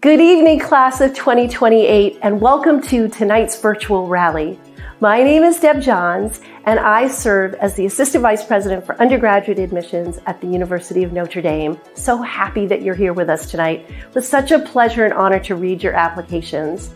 Good evening, class of 2028, and welcome to tonight's virtual rally. My name is Deb Johns, and I serve as the Assistant Vice President for Undergraduate Admissions at the University of Notre Dame. So happy that you're here with us tonight. It was such a pleasure and honor to read your applications.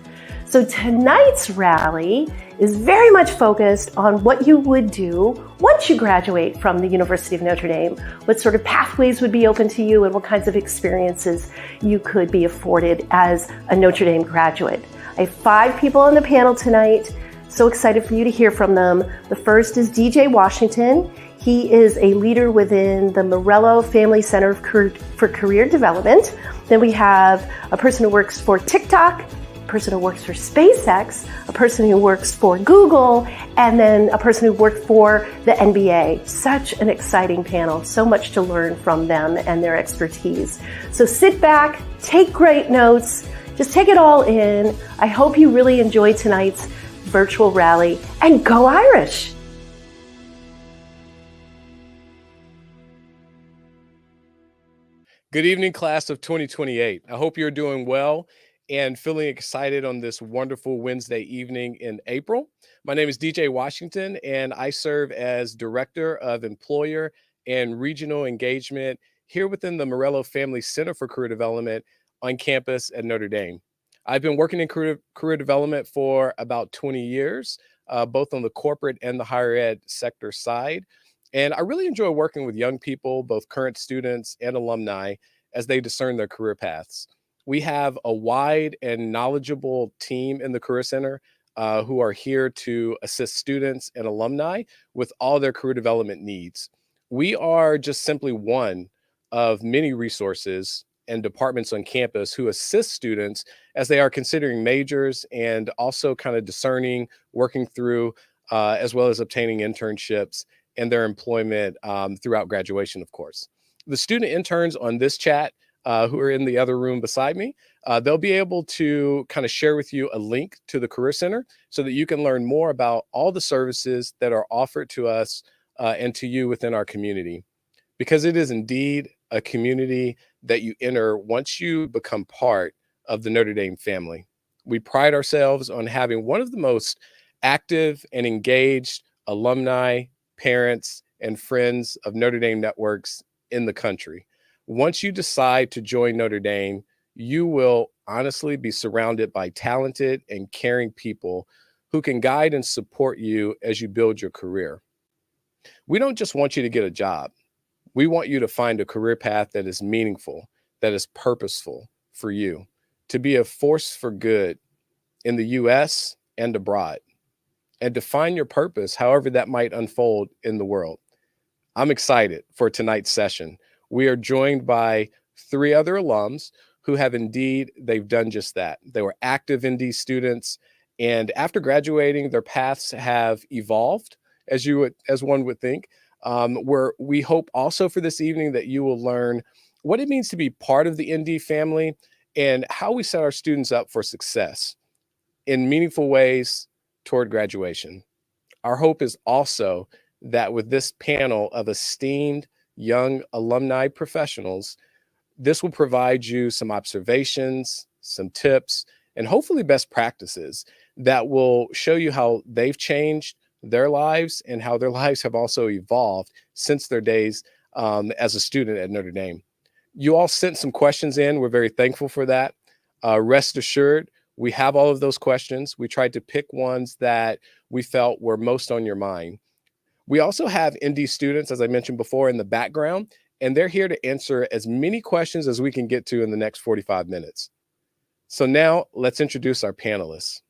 So tonight's rally is very much focused on what you would do once you graduate from the University of Notre Dame, what sort of pathways would be open to you and what kinds of experiences you could be afforded as a Notre Dame graduate. I have 5 people on the panel tonight. So excited for you to hear from them. The first is DJ Washington. He is a leader within the Morello Family Center for Career Development. Then we have a person who works for TikTok, a person who works for SpaceX, a person who works for Google, and then a person who worked for the NBA. Such an exciting panel, so much to learn from them and their expertise. So sit back, take great notes, just take it all in. I hope you really enjoy tonight's virtual rally, and go Irish! Good evening, class of 2028. I hope you're doing well and feeling excited on this wonderful Wednesday evening in April. My name is DJ Washington, and I serve as Director of Employer and Regional Engagement here within the Morello Family Center for Career Development on campus at Notre Dame. I've been working in career development for about 20 years, both on the corporate and the higher ed sector side. And I really enjoy working with young people, both current students and alumni, as they discern their career paths. We have a wide and knowledgeable team in the Career Center who are here to assist students and alumni with all their career development needs. We are just simply one of many resources and departments on campus who assist students as they are considering majors and also kind of discerning, working through, as well as obtaining internships and their employment throughout graduation, of course. The student interns on this chat who are in the other room beside me, they'll be able to kind of share with you a link to the Career Center so that you can learn more about all the services that are offered to us and to you within our community. Because it is indeed a community that you enter once you become part of the Notre Dame family. We pride ourselves on having one of the most active and engaged alumni, parents, and friends of Notre Dame networks in the country. Once you decide to join Notre Dame, you will honestly be surrounded by talented and caring people who can guide and support you as you build your career. We don't just want you to get a job. We want you to find a career path that is meaningful, that is purposeful for you, to be a force for good in the US and abroad, and to find your purpose, however that might unfold in the world. I'm excited for tonight's session. We are joined by 3 other alums who have indeed, they've done just that. They were active ND students, and after graduating, their paths have evolved, as one would think. Where we hope also for this evening that you will learn what it means to be part of the ND family and how we set our students up for success in meaningful ways toward graduation. Our hope is also that with this panel of esteemed young alumni professionals, this will provide you some observations, some tips, and hopefully best practices that will show you how they've changed their lives and how their lives have also evolved since their days as a student at Notre Dame. You all sent some questions in. We're very thankful for that. Rest assured, we have all of those questions. We tried to pick ones that we felt were most on your mind. We also have ND students, as I mentioned before, in the background, and they're here to answer as many questions as we can get to in the next 45 minutes. So now let's introduce our panelists.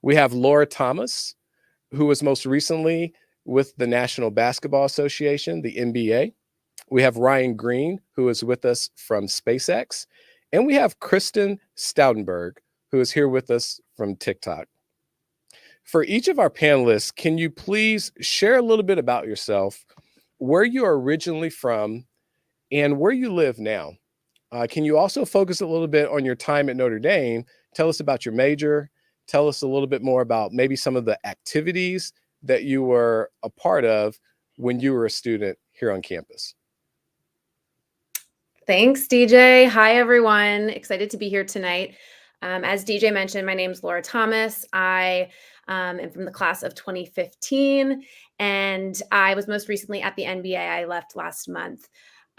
We have Laura Thomas, who was most recently with the National Basketball Association, the NBA. We have Ryan Green, who is with us from SpaceX. And we have Kristen Stoutenberg, who is here with us from TikTok. For each of our panelists, can you please share a little bit about yourself, where you are originally from, and where you live now? Can you also focus a little bit on your time at Notre Dame? Tell us about your major. Tell us a little bit more about maybe some of the activities that you were a part of when you were a student here on campus. Thanks, DJ. Hi, everyone. Excited to be here tonight. As DJ mentioned, my name is Laura Thomas. I am from the class of 2015, and I was most recently at the NBA. I left last month.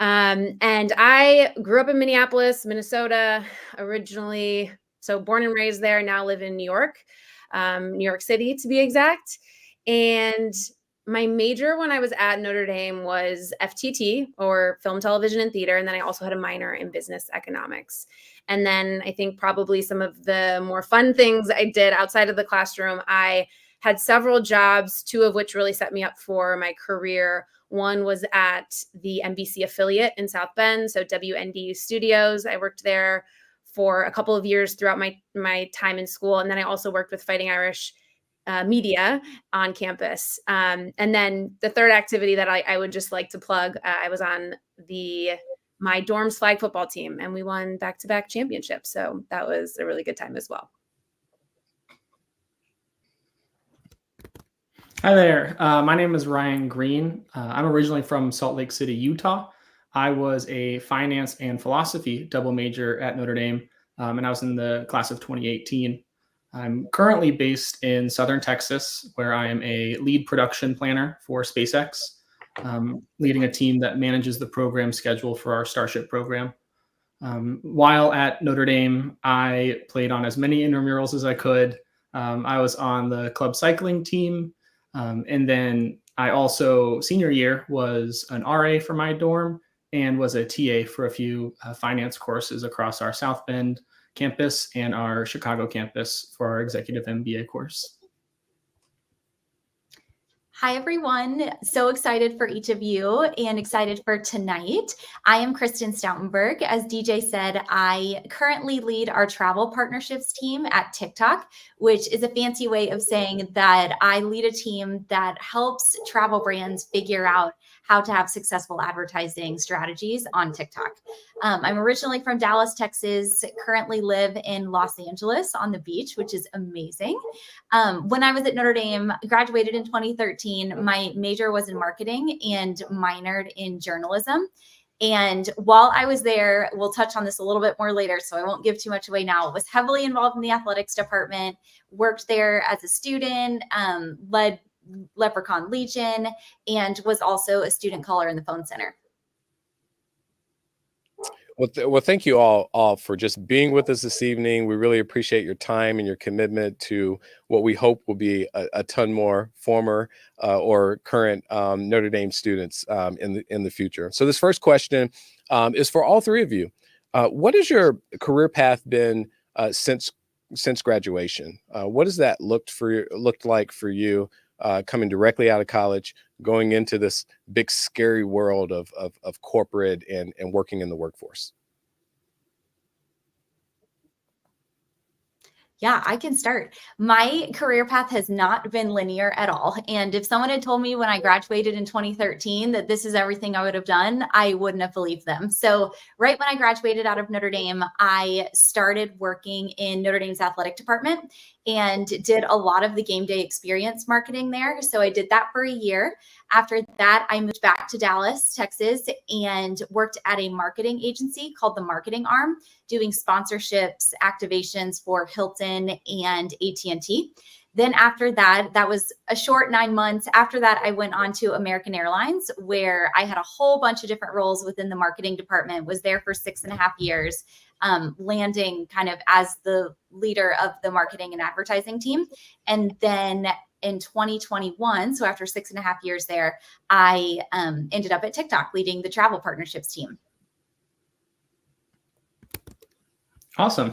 And I grew up in Minneapolis, Minnesota, originally. So born and raised there, now live in New York, New York City to be exact. And my major when I was at Notre Dame was FTT, or film, television, and theater. And then I also had a minor in business economics. And then I think probably some of the more fun things I did outside of the classroom, I had several jobs, two of which really set me up for my career. One was at the NBC affiliate in South Bend, so WNDU Studios. I worked there for a couple of years throughout my time in school. And then I also worked with Fighting Irish media on campus. And then the third activity that I would just like to plug, I was on my dorm's flag football team, and we won back-to-back championships. So that was a really good time as well. Hi there. My name is Ryan Green. I'm originally from Salt Lake City, Utah. I was a finance and philosophy double major at Notre Dame, and I was in the class of 2018. I'm currently based in Southern Texas, where I am a lead production planner for SpaceX, leading a team that manages the program schedule for our Starship program. While at Notre Dame, I played on as many intramurals as I could. I was on the club cycling team, and then I also, senior year, was an RA for my dorm and was a TA for a few finance courses across our South Bend campus and our Chicago campus for our executive MBA course. Hi, everyone. So excited for each of you and excited for tonight. I am Kristen Stoutenberg. As DJ said, I currently lead our travel partnerships team at TikTok, which is a fancy way of saying that I lead a team that helps travel brands figure out how to have successful advertising strategies on TikTok. I'm originally from Dallas, Texas, currently live in Los Angeles on the beach, which is amazing. When I was at Notre Dame, graduated in 2013, my major was in marketing and minored in journalism. And while I was there, we'll touch on this a little bit more later, so I won't give too much away now, was heavily involved in the athletics department, worked there as a student, led Leprechaun Legion, and was also a student caller in the phone center. Well, thank you all for just being with us this evening. We really appreciate your time and your commitment to what we hope will be a ton more former or current Notre Dame students in the future. So this first question is for all three of you. What has your career path been since graduation? What has that looked like for you coming directly out of college, going into this big scary world of corporate and working in the workforce? Yeah, I can start. My career path has not been linear at all. And if someone had told me when I graduated in 2013 that this is everything I would have done, I wouldn't have believed them. So right when I graduated out of Notre Dame, I started working in Notre Dame's athletic department and did a lot of the game day experience marketing there. So I did that for a year. After that, I moved back to Dallas, Texas, and worked at a marketing agency called the Marketing Arm, doing sponsorships, activations for Hilton and AT&T. Then after that, that was a short 9 months. After that, I went on to American Airlines, where I had a whole bunch of different roles within the marketing department, was there for 6.5 years, landing kind of as the leader of the marketing and advertising team. And then in 2021, so after 6.5 years there, I ended up at TikTok leading the travel partnerships team. Awesome.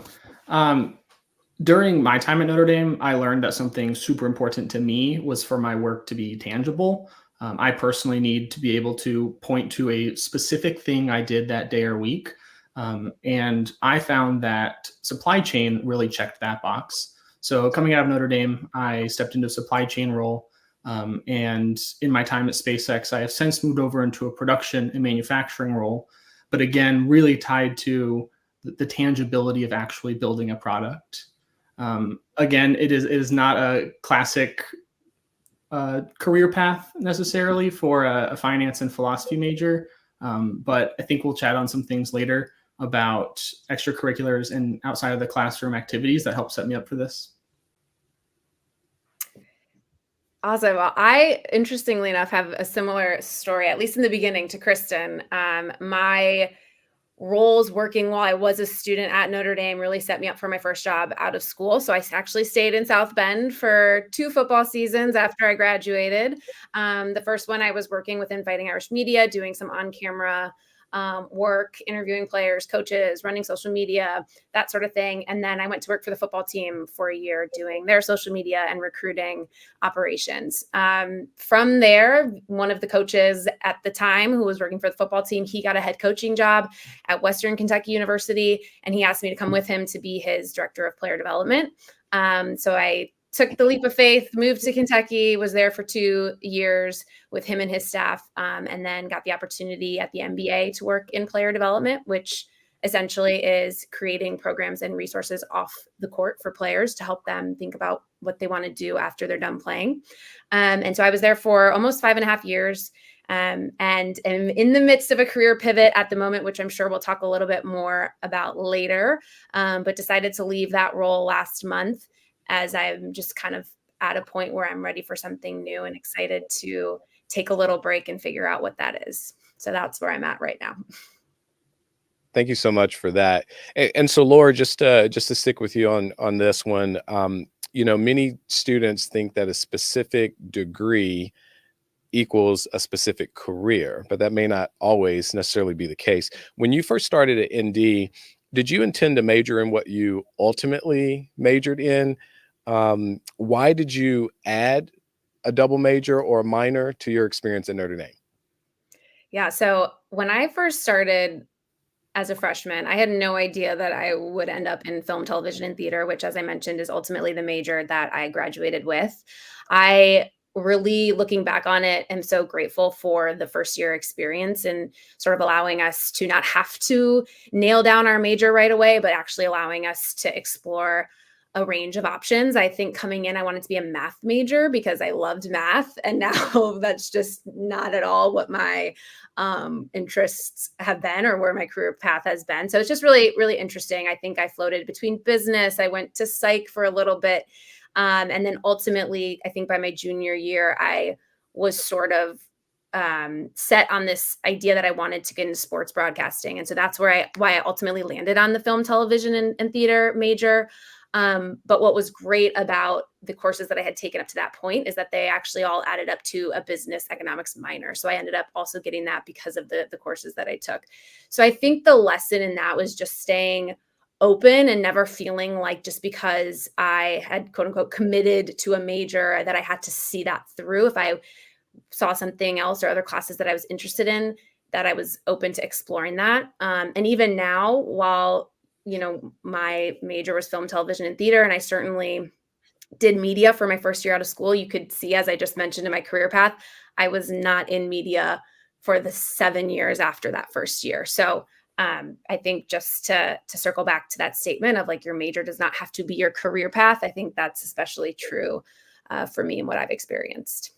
During my time at Notre Dame, I learned that something super important to me was for my work to be tangible. I personally need to be able to point to a specific thing I did that day or week. And I found that supply chain really checked that box. So coming out of Notre Dame, I stepped into a supply chain role. And in my time at SpaceX, I have since moved over into a production and manufacturing role, but again, really tied to the tangibility of actually building a product. Again, it is not a classic career path necessarily for a finance and philosophy major, But I think we'll chat on some things later about extracurriculars and outside of the classroom activities that help set me up for this. Awesome. Well, I, interestingly enough, have a similar story, at least in the beginning, to Kristen. My roles working while I was a student at Notre Dame really set me up for my first job out of school. So I actually stayed in South Bend for 2 football seasons after I graduated. The first one I was working with Fighting Irish Media, doing some on-camera work, interviewing players, coaches, running social media, that sort of thing. And then I went to work for the football team for a year doing their social media and recruiting operations. From there, one of the coaches at the time who was working for the football team, he got a head coaching job at Western Kentucky University, and he asked me to come with him to be his director of player development. So I took the leap of faith, moved to Kentucky, was there for 2 years with him and his staff, and then got the opportunity at the NBA to work in player development, which essentially is creating programs and resources off the court for players to help them think about what they want to do after they're done playing. And so I was there for almost 5.5 years, and am in the midst of a career pivot at the moment, which I'm sure we'll talk a little bit more about later, but decided to leave that role last month, as I'm just kind of at a point where I'm ready for something new and excited to take a little break and figure out what that is. So that's where I'm at right now. Thank you so much for that. And so, Laura, just to stick with you on this one, many students think that a specific degree equals a specific career, but that may not always necessarily be the case. When you first started at ND, did you intend to major in what you ultimately majored in? Why did you add a double major or a minor to your experience at Notre Dame? Yeah. So when I first started as a freshman, I had no idea that I would end up in film, television, and theater, which, as I mentioned, is ultimately the major that I graduated with. I really, looking back on it, am so grateful for the first year experience and sort of allowing us to not have to nail down our major right away, but actually allowing us to explore a range of options. I think coming in, I wanted to be a math major because I loved math. And now that's just not at all what my interests have been or where my career path has been. So it's just really, really interesting. I think I floated between business. I went to psych for a little bit. And then ultimately, I think by my junior year, I was sort of set on this idea that I wanted to get into sports broadcasting. And so that's why I ultimately landed on the film, television, and theater major. But what was great about the courses that I had taken up to that point is that they actually all added up to a business economics minor. So I ended up also getting that because of the courses that I took. So I think the lesson in that was just staying open and never feeling like just because I had quote unquote committed to a major that I had to see that through. If I saw something else or other classes that I was interested in, that I was open to exploring that. And even now, while my major was film, television, and theater, and I certainly did media for my first year out of school. You could see, as I just mentioned in my career path, I was not in media for the 7 years after that first year. So I think just to circle back to that statement of like your major does not have to be your career path. I think that's especially true for me and what I've experienced.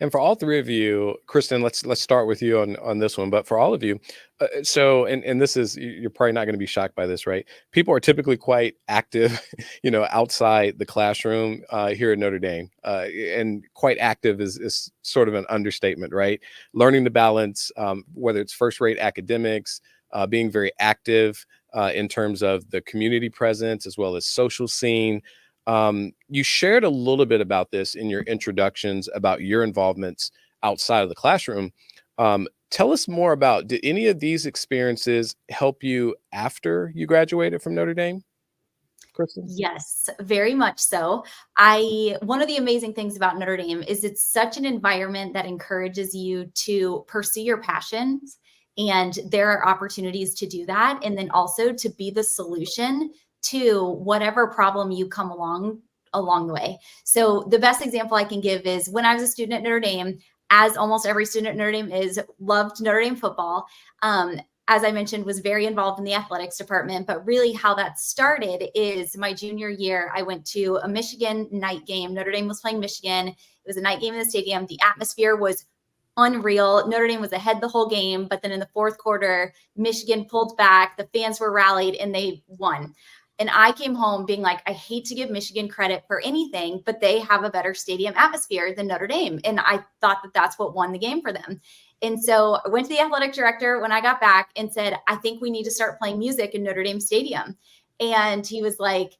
And for all three of you, Kristen, let's start with you on this one. But for all of you, and this is, you're probably not going to be shocked by this, right? People are typically quite active, outside the classroom here at Notre Dame, and quite active is sort of an understatement, right? Learning to balance, whether it's first-rate academics, being very active in terms of the community presence as well as social scene. You shared a little bit about this in your introductions about your involvements outside of the classroom. Tell us more about, did any of these experiences help you after you graduated from Notre Dame, Kristen? Yes, very much so. One of the amazing things about Notre Dame is it's such an environment that encourages you to pursue your passions, and there are opportunities to do that. And then also to be the solution to whatever problem you come along the way. So the best example I can give is when I was a student at Notre Dame, as almost every student at Notre Dame loved Notre Dame football. As I mentioned, was very involved in the athletics department, but really how that started is my junior year, I went to a Michigan night game. Notre Dame was playing Michigan. It was a night game in the stadium. The atmosphere was unreal. Notre Dame was ahead the whole game, but then in the fourth quarter, Michigan pulled back, the fans were rallied, and they won. And I came home being like, I hate to give Michigan credit for anything, but they have a better stadium atmosphere than Notre Dame. And I thought that that's what won the game for them. And so I went to the athletic director when I got back and said, I think we need to start playing music in Notre Dame Stadium. And he was like,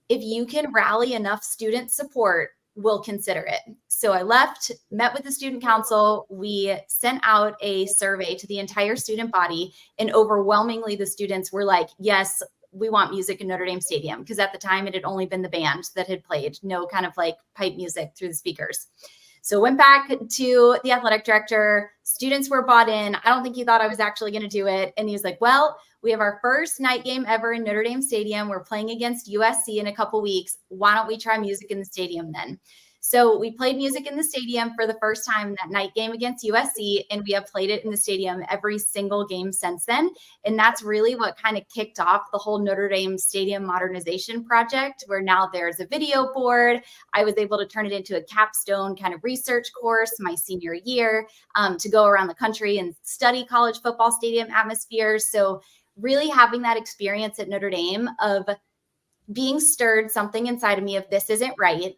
if you can rally enough student support, we'll consider it. So I left, met with the student council. We sent out a survey to the entire student body, and overwhelmingly the students were like, yes, we want music in Notre Dame Stadium, because at the time it had only been the band that had played, no kind of like pipe music through the speakers. So went back to the athletic director. Students were bought in. I don't think he thought I was actually going to do it. And he was like, well, we have our first night game ever in Notre Dame Stadium. We're playing against USC in a couple weeks. Why don't we try music in the stadium then? So we played music in the stadium for the first time in that night game against USC, and we have played it in the stadium every single game since then. And that's really what kind of kicked off the whole Notre Dame Stadium modernization project, where now there's a video board. I was able to turn it into a capstone kind of research course my senior year, to go around the country and study college football stadium atmospheres. So really having that experience at Notre Dame of being stirred something inside of me of this isn't right,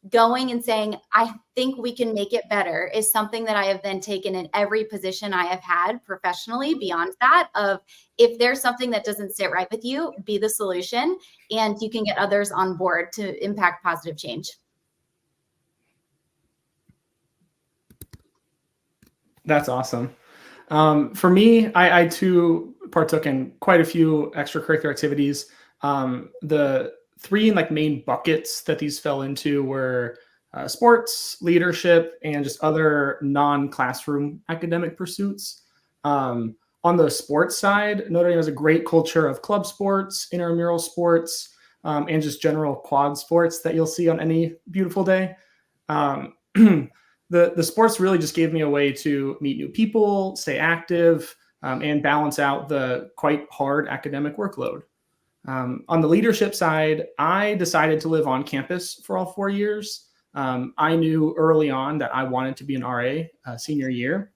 going and saying, I think we can make it better, is something that I have then taken in every position I have had professionally. Beyond that, of if there's something that doesn't sit right with you, be the solution, and you can get others on board to impact positive change. That's awesome. For me, I too partook in quite a few extracurricular activities. The three like main buckets that these fell into were sports, leadership, and just other non-classroom academic pursuits. On the sports side, Notre Dame has a great culture of club sports, intramural sports, and just general quad sports that you'll see on any beautiful day. The sports really just gave me a way to meet new people, stay active, and balance out the quite hard academic workload. On the leadership side, I decided to live on campus for all 4 years. I knew early on that I wanted to be an RA senior year,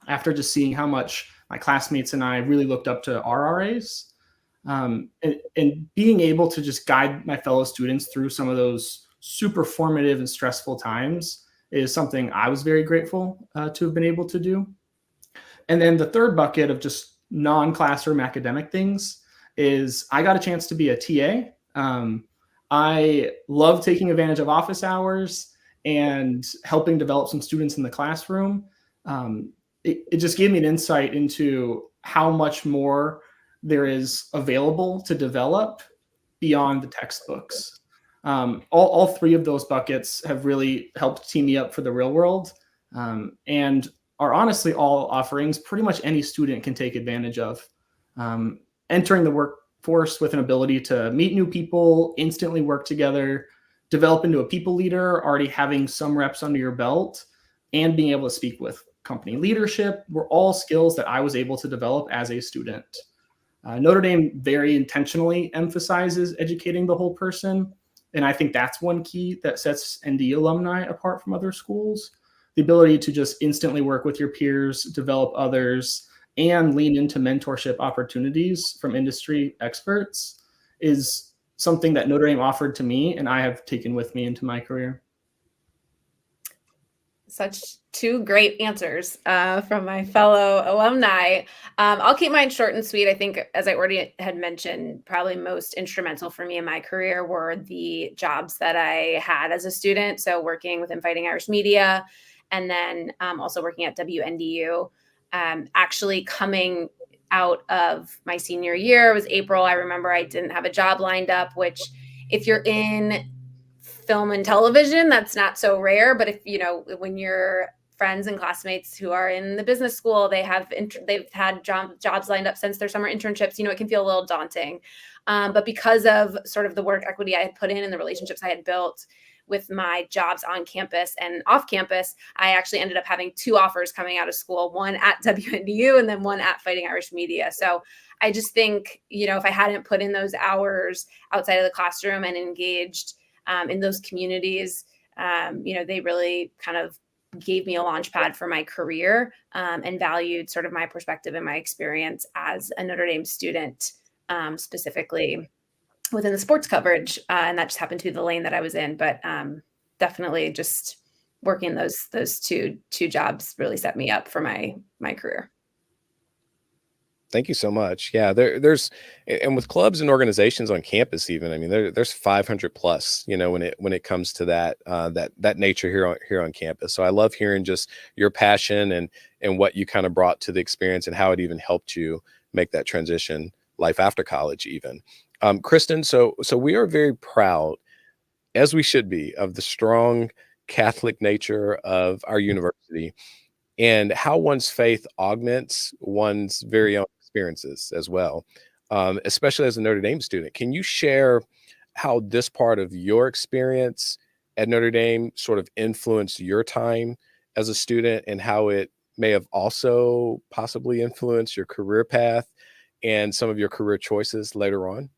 after just seeing how much my classmates and I really looked up to our RAs. And being able to just guide my fellow students through some of those super formative and stressful times is something I was very grateful to have been able to do. And then the third bucket of just non-classroom academic things is I got a chance to be a TA. I love taking advantage of office hours and helping develop some students in the classroom. It just gave me an insight into how much more there is available to develop beyond the textbooks. All three of those buckets have really helped tee me up for the real world, and are honestly all offerings pretty much any student can take advantage of. Entering the workforce with an ability to meet new people, instantly work together, develop into a people leader, already having some reps under your belt, and being able to speak with company leadership were all skills that I was able to develop as a student. Notre Dame very intentionally emphasizes educating the whole person. And I think that's one key that sets ND alumni apart from other schools. The ability to just instantly work with your peers, develop others, and lean into mentorship opportunities from industry experts is something that Notre Dame offered to me, and I have taken with me into my career. Such two great answers from my fellow alumni. I'll keep mine short and sweet. I think, as I already had mentioned, probably most instrumental for me in my career were the jobs that I had as a student. So working within Fighting Irish Media, and then also working at WNDU. Actually coming out of my senior year, it was April. I remember I didn't have a job lined up, which if you're in film and television, that's not so rare. But if, when your friends and classmates who are in the business school, they've had jobs lined up since their summer internships, it can feel a little daunting. But because of sort of the work equity I had put in and the relationships I had built with my jobs on campus and off campus, I actually ended up having 2 offers coming out of school, one at WNDU and then one at Fighting Irish Media. So I just think, if I hadn't put in those hours outside of the classroom and engaged in those communities, they really kind of gave me a launch pad for my career, and valued sort of my perspective and my experience as a Notre Dame student, specifically within the sports coverage. And that just happened to be the lane that I was in. But definitely just working those two jobs really set me up for my career. Thank you so much. Yeah, there's and with clubs and organizations on campus, even I mean, there's 500 plus, when it comes to that nature here on campus. So I love hearing just your passion and what you kind of brought to the experience and how it even helped you make that transition, life after college, even. Kristen, so we are very proud, as we should be, of the strong Catholic nature of our university and how one's faith augments one's very own experiences as well, especially as a Notre Dame student. Can you share how this part of your experience at Notre Dame sort of influenced your time as a student and how it may have also possibly influenced your career path and some of your career choices later on?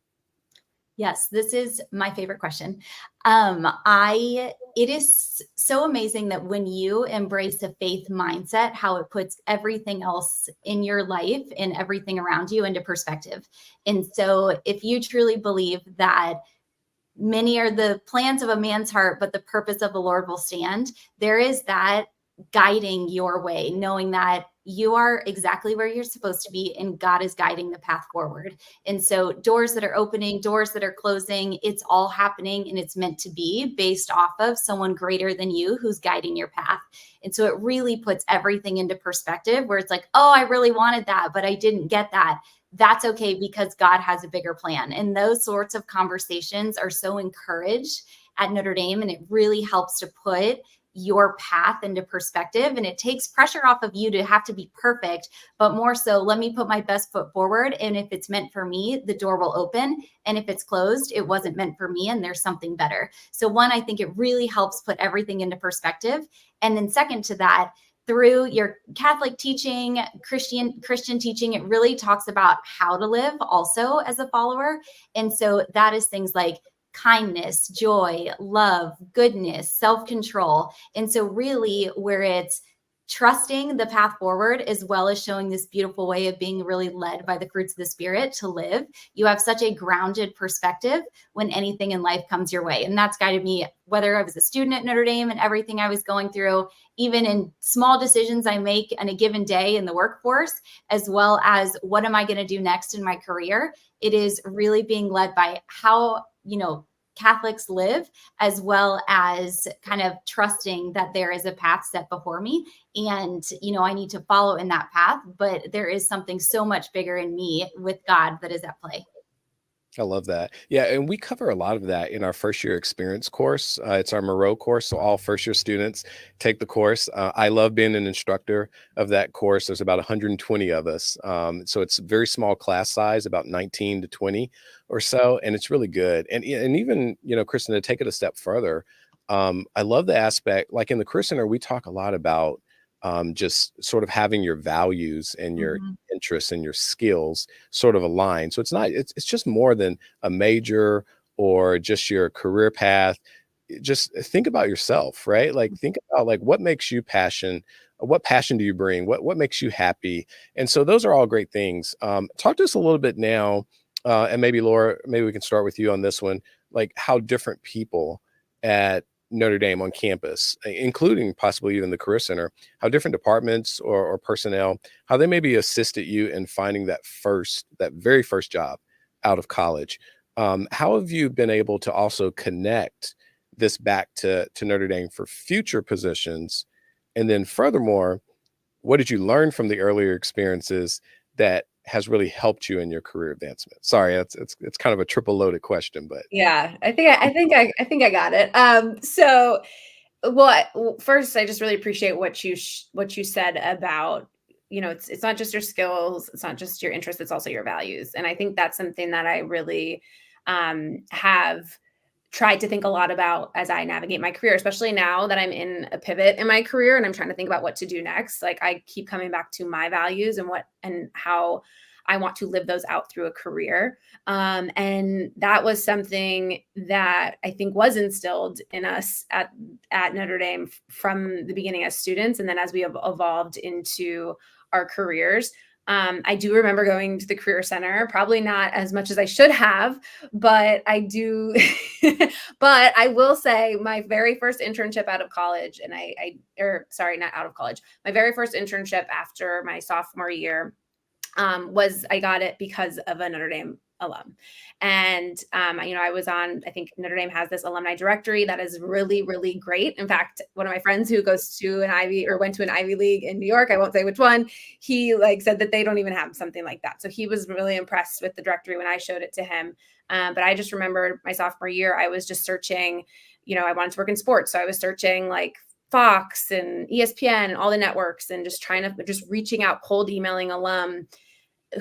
Yes, this is my favorite question. It is so amazing that when you embrace a faith mindset, how it puts everything else in your life and everything around you into perspective. And so if you truly believe that many are the plans of a man's heart, but the purpose of the Lord will stand, there is that guiding your way, knowing that you are exactly where you're supposed to be and God is guiding the path forward. And so doors that are opening, doors that are closing, it's all happening and it's meant to be based off of someone greater than you who's guiding your path. And so it really puts everything into perspective where it's like, oh, I really wanted that, but I didn't get that. That's okay because God has a bigger plan. And those sorts of conversations are so encouraged at Notre Dame, and it really helps to put your path into perspective, and it takes pressure off of you to have to be perfect, but more so, let me put my best foot forward. And if it's meant for me, the door will open. And if it's closed, it wasn't meant for me and there's something better. So one, I think it really helps put everything into perspective. And then second to that, through your Catholic teaching, Christian teaching, it really talks about how to live also as a follower. And so that is things like kindness, joy, love, goodness, self-control. And so really where it's trusting the path forward as well as showing this beautiful way of being really led by the fruits of the Spirit to live, you have such a grounded perspective when anything in life comes your way. And that's guided me, whether I was a student at Notre Dame and everything I was going through, even in small decisions I make on a given day in the workforce, as well as what am I going to do next in my career. It is really being led by how, Catholics live, as well as kind of trusting that there is a path set before me. And, I need to follow in that path, but there is something so much bigger in me with God that is at play. I love that. Yeah, and we cover a lot of that in our first year experience course. It's our Moreau course, so all first year students take the course. I love being an instructor of that course. There's about 120 of us, so it's a very small class size, about 19 to 20 or so, and it's really good. And even Kristen, to take it a step further, I love the aspect. Like in the Career Center, we talk a lot about just sort of having your values and your interests and your skills sort of aligned. So it's just more than a major or just your career path. Just think about yourself, right? Like think about like what makes you what passion do you bring? What makes you happy? And so those are all great things. Talk to us a little bit now, and maybe Laura, maybe we can start with you on this one, like how different people at Notre Dame on campus, including possibly even the Career Center, how different departments or personnel, how they maybe assisted you in finding that very first job out of college. How have you been able to also connect this back to Notre Dame for future positions? And then furthermore, what did you learn from the earlier experiences that has really helped you in your career advancement? Sorry, it's kind of a triple loaded question, but Yeah, I think I got it. First, I just really appreciate what you said about, it's not just your skills, it's not just your interests, it's also your values. And I think that's something that I really have tried to think a lot about as I navigate my career, especially now that I'm in a pivot in my career and I'm trying to think about what to do next. Like I keep coming back to my values and how I want to live those out through a career. And that was something that I think was instilled in us at Notre Dame from the beginning as students. And then as we have evolved into our careers. I do remember going to the Career Center, probably not as much as I should have, but I do. But I will say my very first internship out of college, and not out of college, my very first internship after my sophomore year I got it because of a Notre Dame alum. And, I was on, I think Notre Dame has this alumni directory that is really, really great. In fact, one of my friends who goes to went to an Ivy League in New York, I won't say which one, he said that they don't even have something like that. So he was really impressed with the directory when I showed it to him. But I just remember my sophomore year, I was just searching, I wanted to work in sports. So I was searching Fox and ESPN and all the networks and just reaching out, cold emailing alum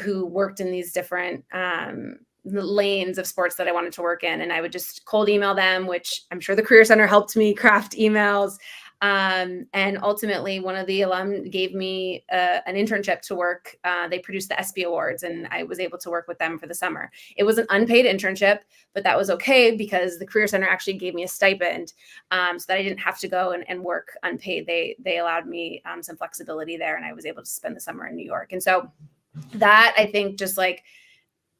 who worked in these different lanes of sports that I wanted to work in. And I would just cold email them, which I'm sure the Career Center helped me craft emails. And ultimately, one of the alum gave me an internship to work. They produced the ESPY Awards, and I was able to work with them for the summer. It was an unpaid internship, but that was okay because the Career Center actually gave me a stipend, so that I didn't have to go and work unpaid. They allowed me some flexibility there, and I was able to spend the summer in New York. And so that, I think, just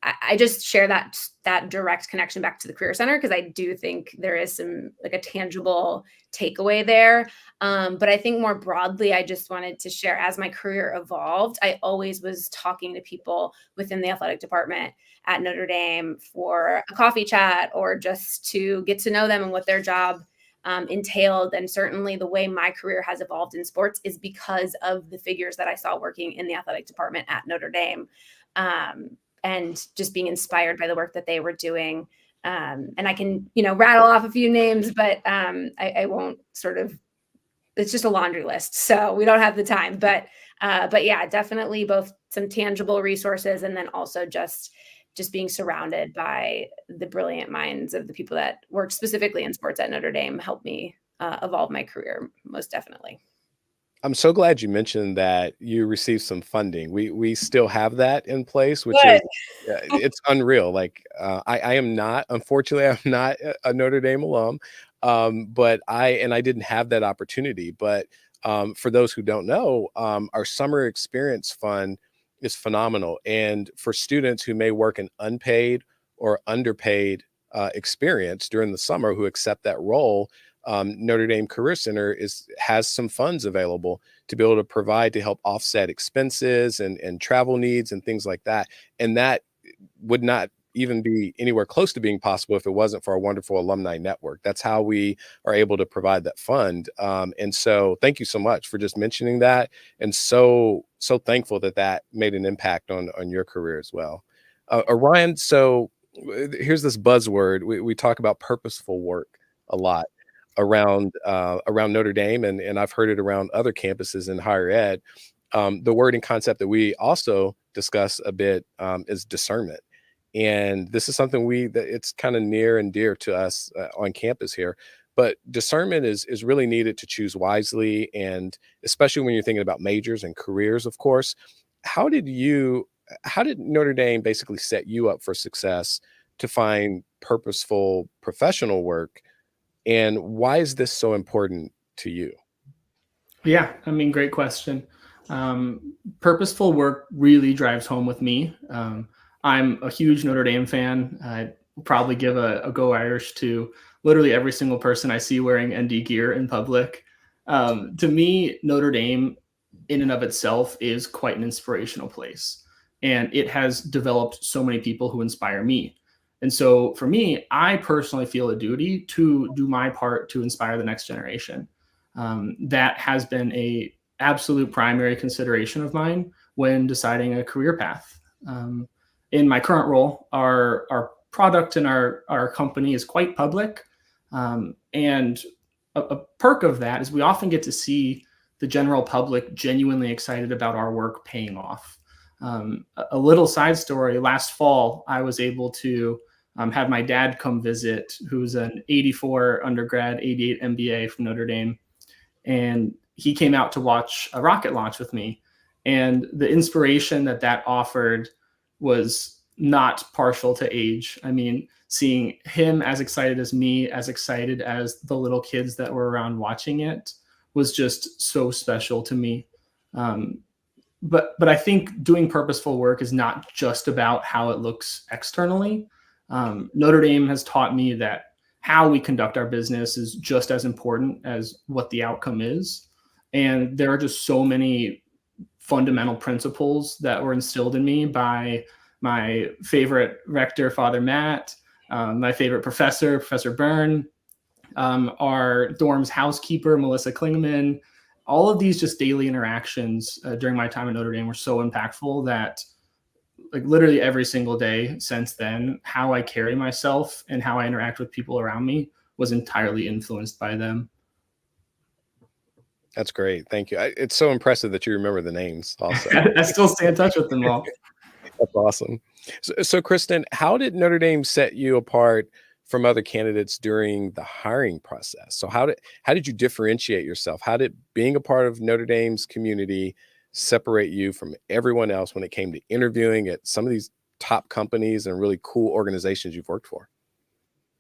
I just share that direct connection back to the Career Center because I do think there is some a tangible takeaway there. But I think more broadly, I just wanted to share as my career evolved, I always was talking to people within the athletic department at Notre Dame for a coffee chat or just to get to know them and what their job entailed. And certainly the way my career has evolved in sports is because of the figures that I saw working in the athletic department at Notre Dame. And just being inspired by the work that they were doing. And I can, rattle off a few names, but I won't it's just a laundry list. So we don't have the time, but yeah, definitely both some tangible resources and then also just being surrounded by the brilliant minds of the people that work specifically in sports at Notre Dame helped me evolve my career, most definitely. I'm so glad you mentioned that you received some funding. We still have that in place, which Good. is it's unreal. I am not, unfortunately, I'm not a Notre Dame alum, but I didn't have that opportunity. But for those who don't know, our summer experience fund is phenomenal, and for students who may work an unpaid or underpaid experience during the summer who accept that role. Notre Dame Career Center has some funds available to be able to provide to help offset expenses and travel needs and things like that. And that would not even be anywhere close to being possible if it wasn't for our wonderful alumni network. That's how we are able to provide that fund. And so thank you so much for just mentioning that. And so thankful that made an impact on your career as well. Ryan, so here's this buzzword. We talk about purposeful work a lot around Notre Dame, and I've heard it around other campuses in higher ed. The word and concept that we also discuss a bit is discernment, and this is something that it's kind of near and dear to us on campus here. But discernment is really needed to choose wisely, and especially when you're thinking about majors and careers, of course. How did Notre Dame basically set you up for success to find purposeful professional work? And why is this so important to you? Yeah, great question. Purposeful work really drives home with me. I'm a huge Notre Dame fan. I probably give a Go Irish to literally every single person I see wearing ND gear in public. To me, Notre Dame in and of itself is quite an inspirational place. And it has developed so many people who inspire me. And so for me, I personally feel a duty to do my part to inspire the next generation. That has been a absolute primary consideration of mine when deciding a career path. In my current role, our product and our company is quite public. And a perk of that is we often get to see the general public genuinely excited about our work paying off. A little side story, last fall, I was able to have my dad come visit, who's an 84 undergrad, 88 MBA from Notre Dame. And he came out to watch a rocket launch with me. And the inspiration that offered was not partial to age. I mean, seeing him as excited as me, as excited as the little kids that were around watching it, was just so special to me. But I think doing purposeful work is not just about how it looks externally. Notre Dame has taught me that how we conduct our business is just as important as what the outcome is. And there are just so many fundamental principles that were instilled in me by my favorite rector, Father Matt, my favorite professor, Professor Byrne, our dorm's housekeeper, Melissa Klingman. All of these just daily interactions during my time at Notre Dame were so impactful that, like, literally every single day since then, how I carry myself and how I interact with people around me was entirely influenced by them. That's great. Thank you. It's so impressive that you remember the names also. I still stay in touch with them all. That's awesome. So Kristen, how did Notre Dame set you apart from other candidates during the hiring process? So how did you differentiate yourself? How did being a part of Notre Dame's community separate you from everyone else when it came to interviewing at some of these top companies and really cool organizations you've worked for?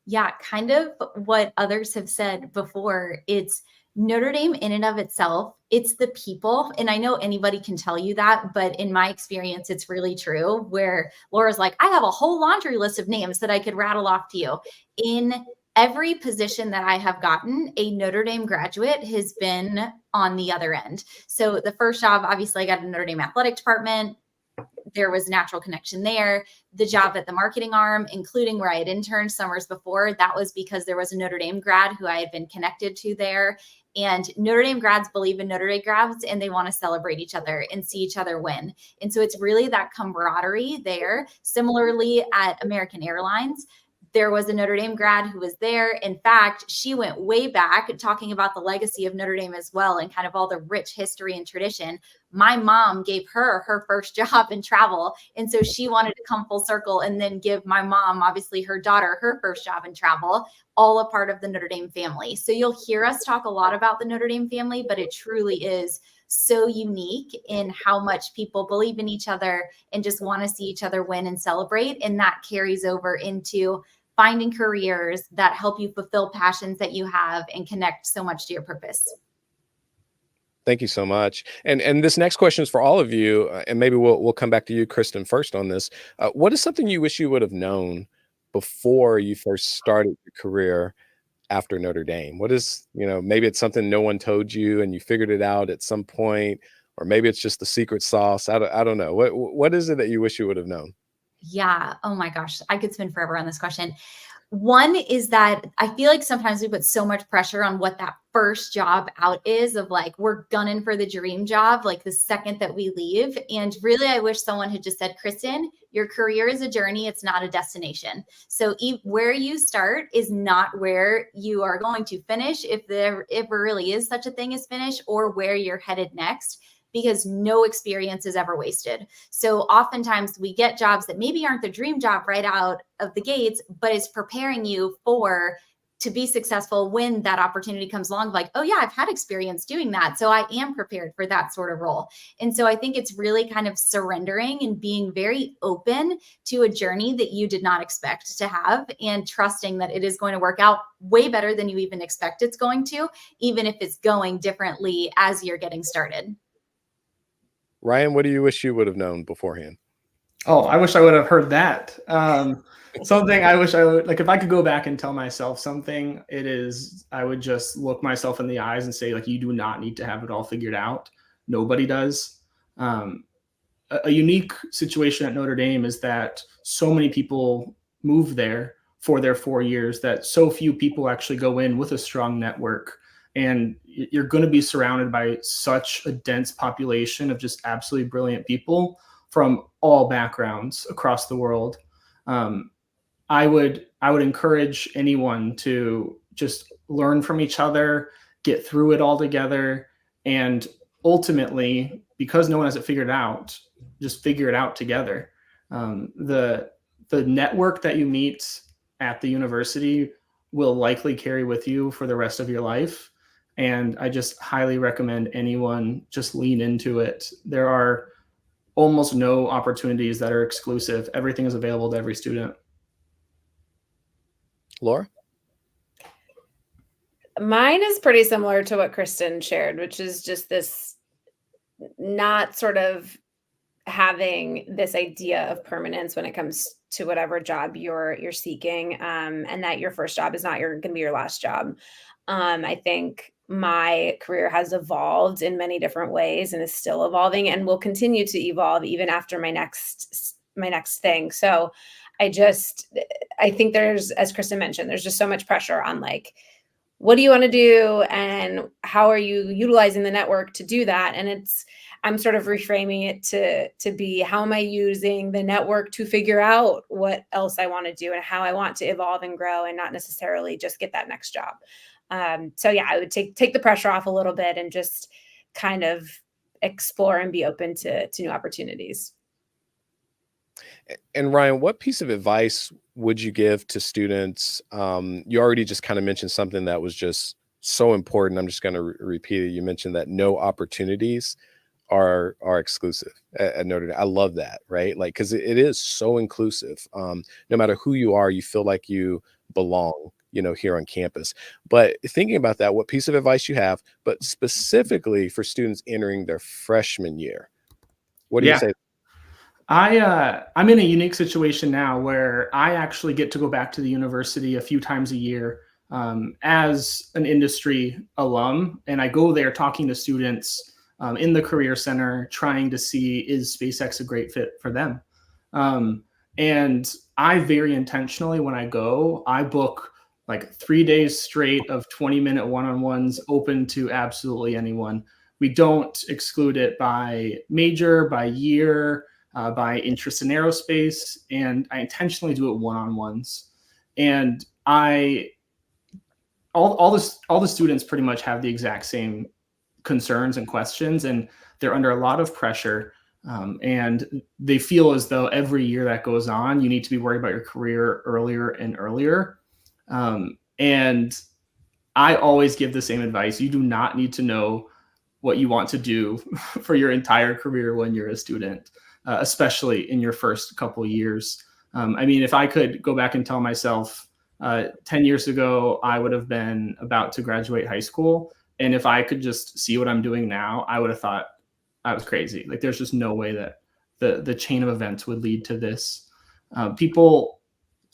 Yeah, kind of what others have said before. It's Notre Dame in and of itself. It's the people. And I know anybody can tell you that, but in my experience, it's really true, where Laura's like, I have a whole laundry list of names that I could rattle off to you. In every position that I have gotten, a Notre Dame graduate has been on the other end. So the first job, obviously, I got a Notre Dame athletic department. There was natural connection there. The job at the marketing arm, including where I had interned summers before, that was because there was a Notre Dame grad who I had been connected to there. And Notre Dame grads believe in Notre Dame grads, and they want to celebrate each other and see each other win. And so it's really that camaraderie there. Similarly, at American Airlines, there was a Notre Dame grad who was there. In fact, she went way back, talking about the legacy of Notre Dame as well, and kind of all the rich history and tradition. My mom gave her her first job in travel. And so she wanted to come full circle and then give my mom, obviously her daughter, her first job in travel, all a part of the Notre Dame family. So you'll hear us talk a lot about the Notre Dame family, but it truly is so unique in how much people believe in each other and just want to see each other win and celebrate. And that carries over into finding careers that help you fulfill passions that you have and connect so much to your purpose. Thank you so much. And this next question is for all of you, and maybe we'll come back to you, Kristen, first on this. What is something you wish you would have known before you first started your career after Notre Dame? What is, maybe it's something no one told you and you figured it out at some point, or maybe it's just the secret sauce. I don't know. What is it that you wish you would have known? Yeah. Oh my gosh. I could spend forever on this question. One is that I feel like sometimes we put so much pressure on what that first job out is, of like, we're gunning for the dream job, like the second that we leave. And really, I wish someone had just said, Kristen, your career is a journey. It's not a destination. So where you start is not where you are going to finish, if there really is such a thing as finish, or where you're headed next, because no experience is ever wasted. So oftentimes we get jobs that maybe aren't the dream job right out of the gates, but it's preparing you to be successful when that opportunity comes along. Like, oh yeah, I've had experience doing that, so I am prepared for that sort of role. And so I think it's really kind of surrendering and being very open to a journey that you did not expect to have, and trusting that it is going to work out way better than you even expect it's going to, even if it's going differently as you're getting started. Ryan, what do you wish you would have known beforehand? Oh, I wish I would have heard that. Something I wish I would, like, if I could go back and tell myself something, I would just look myself in the eyes and say, like, you do not need to have it all figured out. Nobody does. A unique situation at Notre Dame is that so many people move there for their 4 years that so few people actually go in with a strong network. And you're going to be surrounded by such a dense population of just absolutely brilliant people from all backgrounds across the world. I would encourage anyone to just learn from each other, get through it all together, and ultimately, because no one has it figured out, just figure it out together. The network that you meet at the university will likely carry with you for the rest of your life. And I just highly recommend anyone just lean into it. There are almost no opportunities that are exclusive. Everything is available to every student. Laura? Mine is pretty similar to what Kristen shared, which is just this not sort of having this idea of permanence when it comes to whatever job you're seeking, and that your first job is not going to be your last job. I think my career has evolved in many different ways and is still evolving and will continue to evolve even after my next thing. So I think there's, as Kristen mentioned, there's just so much pressure on like, what do you want to do and how are you utilizing the network to do that? And I'm sort of reframing it to be, how am I using the network to figure out what else I want to do and how I want to evolve and grow, and not necessarily just get that next job. So yeah, I would take the pressure off a little bit and just kind of explore and be open to new opportunities. And Ryan, what piece of advice would you give to students? You already just kind of mentioned something that was just so important. I'm just going to repeat it. You mentioned that no opportunities are exclusive at Notre Dame. I love that, right? Like, because it is so inclusive. No matter who you are, you feel like you belong, here on campus. But thinking about that, what piece of advice you have, but specifically for students entering their freshman year, what do you say? I'm in a unique situation now where I actually get to go back to the university a few times a year as an industry alum, and I go there talking to students in the Career Center, trying to see, is SpaceX a great fit for them? And I very intentionally, when I go, I book like 3 days straight of 20-minute one-on-ones open to absolutely anyone. We don't exclude it by major, by year, by interest in aerospace, and I intentionally do it one-on-ones. And all the students pretty much have the exact same concerns and questions, and they're under a lot of pressure. And they feel as though every year that goes on, you need to be worried about your career earlier and earlier. And I always give the same advice. You do not need to know what you want to do for your entire career when you're a student, especially in your first couple of years. I mean, if I could go back and tell myself 10 years ago, I would have been about to graduate high school. And if I could just see what I'm doing now, I would have thought I was crazy. Like, there's just no way that the chain of events would lead to this. People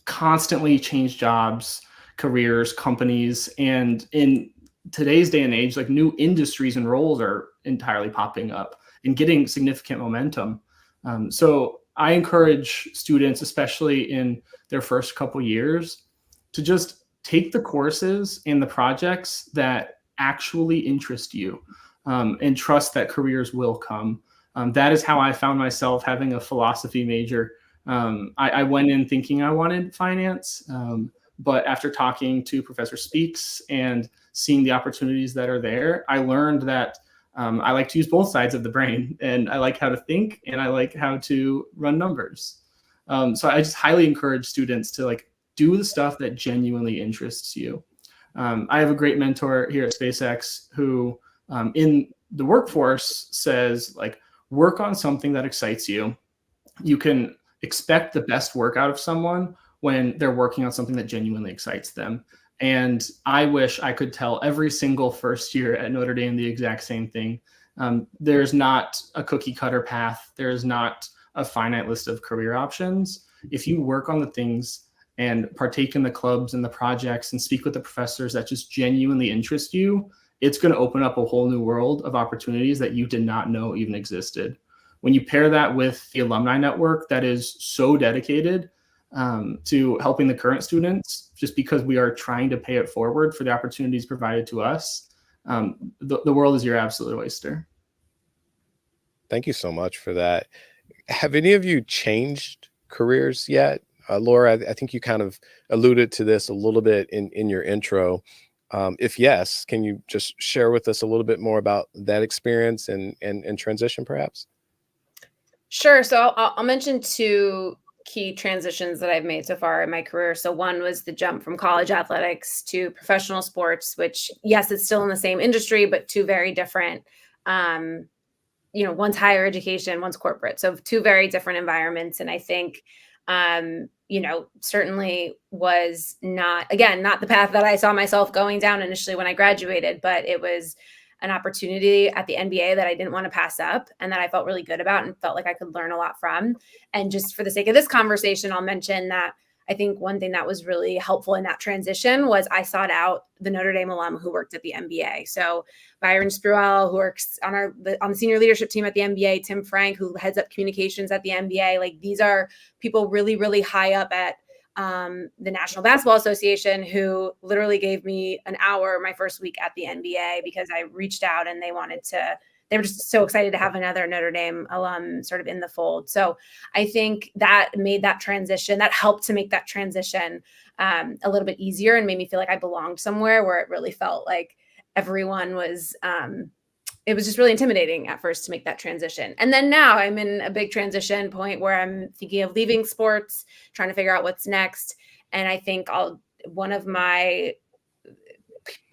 constantly change jobs, careers, companies, and in today's day and age, like, new industries and roles are entirely popping up and getting significant momentum. So I encourage students, especially in their first couple years, to just take the courses and the projects that actually interest you, and trust that careers will come. That is how I found myself having a philosophy major. I went in thinking I wanted finance, but after talking to Professor Speaks and seeing the opportunities that are there, I learned that I like to use both sides of the brain, and I like how to think, and I like how to run numbers. So I just highly encourage students to do the stuff that genuinely interests you. I have a great mentor here at SpaceX who, in the workforce, says, work on something that excites you. You can expect the best work out of someone when they're working on something that genuinely excites them. And I wish I could tell every single first year at Notre Dame the exact same thing. There's not a cookie cutter path. There's not a finite list of career options. If you work on the things and partake in the clubs and the projects and speak with the professors that just genuinely interest you, it's going to open up a whole new world of opportunities that you did not know even existed. When you pair that with the alumni network that is so dedicated to helping the current students, just because we are trying to pay it forward for the opportunities provided to us, the world is your absolute oyster. Thank you so much for that. Have any of you changed careers yet? Laura, I think you kind of alluded to this a little bit in your intro. If yes, can you just share with us a little bit more about that experience and transition, perhaps? Sure. So I'll mention two key transitions that I've made so far in my career. So one was the jump from college athletics to professional sports, which, yes, it's still in the same industry, but two very different one's higher education, one's corporate. So two very different environments. And I think, certainly was not the path that I saw myself going down initially when I graduated, but it was an opportunity at the NBA that I didn't want to pass up and that I felt really good about and felt like I could learn a lot from. And just for the sake of this conversation, I'll mention that I think one thing that was really helpful in that transition was I sought out the Notre Dame alum who worked at the NBA. So Byron Spruell, who works on the senior leadership team at the NBA, Tim Frank, who heads up communications at the NBA. Like, these are people really, really high up at the National Basketball Association, who literally gave me an hour my first week at the NBA because I reached out and they were just so excited to have another Notre Dame alum sort of in the fold. So I think that made that transition, that helped to make that transition a little bit easier and made me feel like I belonged somewhere where it really felt like everyone was, it was just really intimidating at first to make that transition. And then now I'm in a big transition point where I'm thinking of leaving sports, trying to figure out what's next. And I think one of my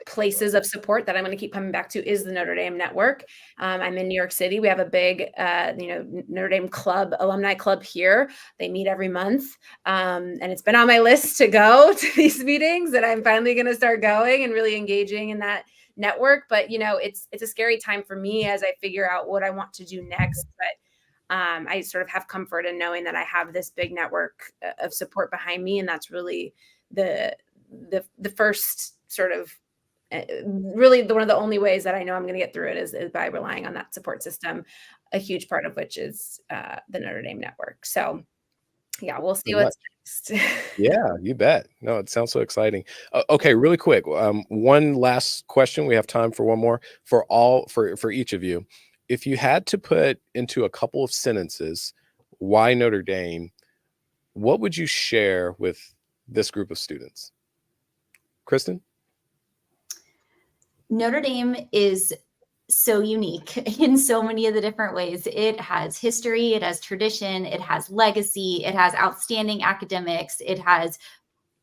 places of support that I'm going to keep coming back to is the Notre Dame network. I'm in New York City. We have a big, Notre Dame club, alumni club here. They meet every month. And it's been on my list to go to these meetings, and I'm finally going to start going and really engaging in that network. But, it's a scary time for me as I figure out what I want to do next. But I sort of have comfort in knowing that I have this big network of support behind me. And that's really the first sort of really one of the only ways that I know I'm going to get through it is by relying on that support system, a huge part of which is the Notre Dame network. So yeah, we'll see what's next. Yeah, you bet. No, it sounds so exciting. Okay, really quick. One last question. We have time for one more for each of you. If you had to put into a couple of sentences why Notre Dame, what would you share with this group of students? Kristen? Notre Dame is so unique in so many of the different ways. It has history, it has tradition, it has legacy, it has outstanding academics, it has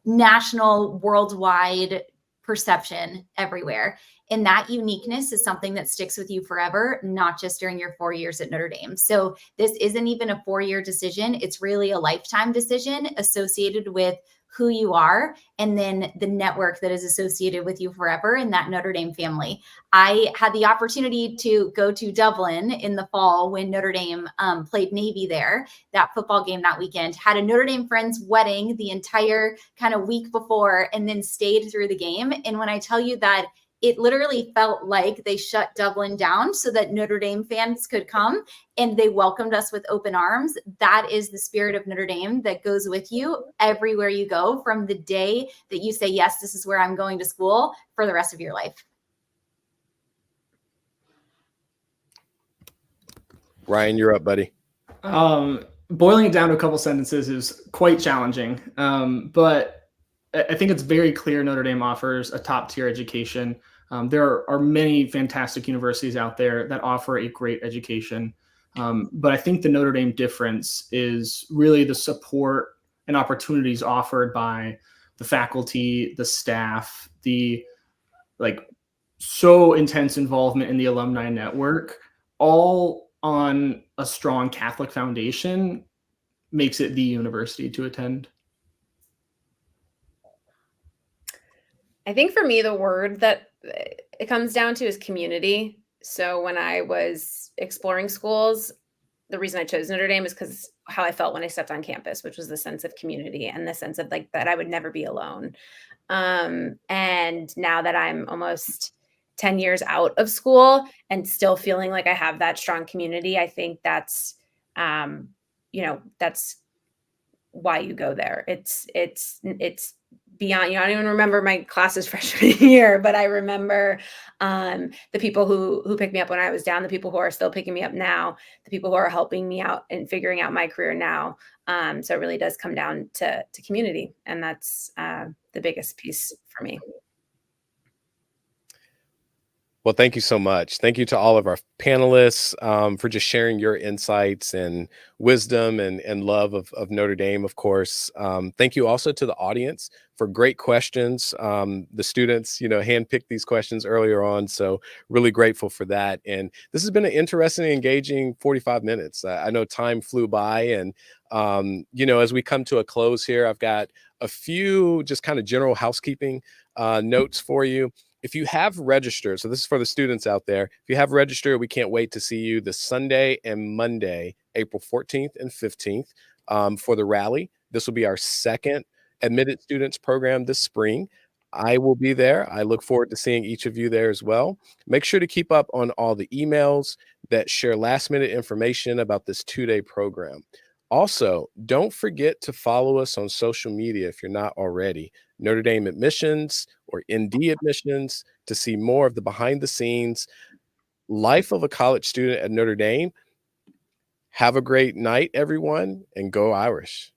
national, worldwide perception everywhere. And that uniqueness is something that sticks with you forever, not just during your 4 years at Notre Dame. So this isn't even a 4-year decision. It's really a lifetime decision associated with who you are, and then the network that is associated with you forever in that Notre Dame family. I had the opportunity to go to Dublin in the fall when Notre Dame played Navy there, that football game that weekend, had a Notre Dame friend's wedding the entire kind of week before, and then stayed through the game. And when I tell you that it literally felt like they shut Dublin down so that Notre Dame fans could come, and they welcomed us with open arms. That is the spirit of Notre Dame that goes with you everywhere you go, from the day that you say, yes, this is where I'm going to school, for the rest of your life. Ryan, you're up, buddy. Boiling it down to a couple sentences is quite challenging, but I think it's very clear Notre Dame offers a top-tier education. There are many fantastic universities out there that offer a great education. But I think the Notre Dame difference is really the support and opportunities offered by the faculty, the staff, the so intense involvement in the alumni network, all on a strong Catholic foundation, makes it the university to attend. I think for me, the word that it comes down to is community. So when I was exploring schools, the reason I chose Notre Dame is because how I felt when I stepped on campus, which was the sense of community and the sense of that I would never be alone. And now that I'm almost 10 years out of school and still feeling like I have that strong community, I think that's that's why you go there. It's beyond, I don't even remember my classes freshman year, but I remember the people who picked me up when I was down, the people who are still picking me up now, the people who are helping me out and figuring out my career now. So it really does come down to community. And that's the biggest piece for me. Well, thank you so much. Thank you to all of our panelists for just sharing your insights and wisdom and love of Notre Dame, of course. Thank you also to the audience for great questions. The students, handpicked these questions earlier on, so really grateful for that. And this has been an interesting, engaging 45 minutes. I know time flew by, and as we come to a close here, I've got a few just kind of general housekeeping notes for you. If you have registered, so this is for the students out there, if you have registered, we can't wait to see you this Sunday and Monday, April 14th and 15th, for the rally. This will be our second admitted students program this spring. I will be there. I look forward to seeing each of you there as well. Make sure to keep up on all the emails that share last minute information about this 2-day program. Also, don't forget to follow us on social media if you're not already. Notre Dame Admissions or ND Admissions, to see more of the behind the scenes life of a college student at Notre Dame. Have a great night, everyone, and go Irish.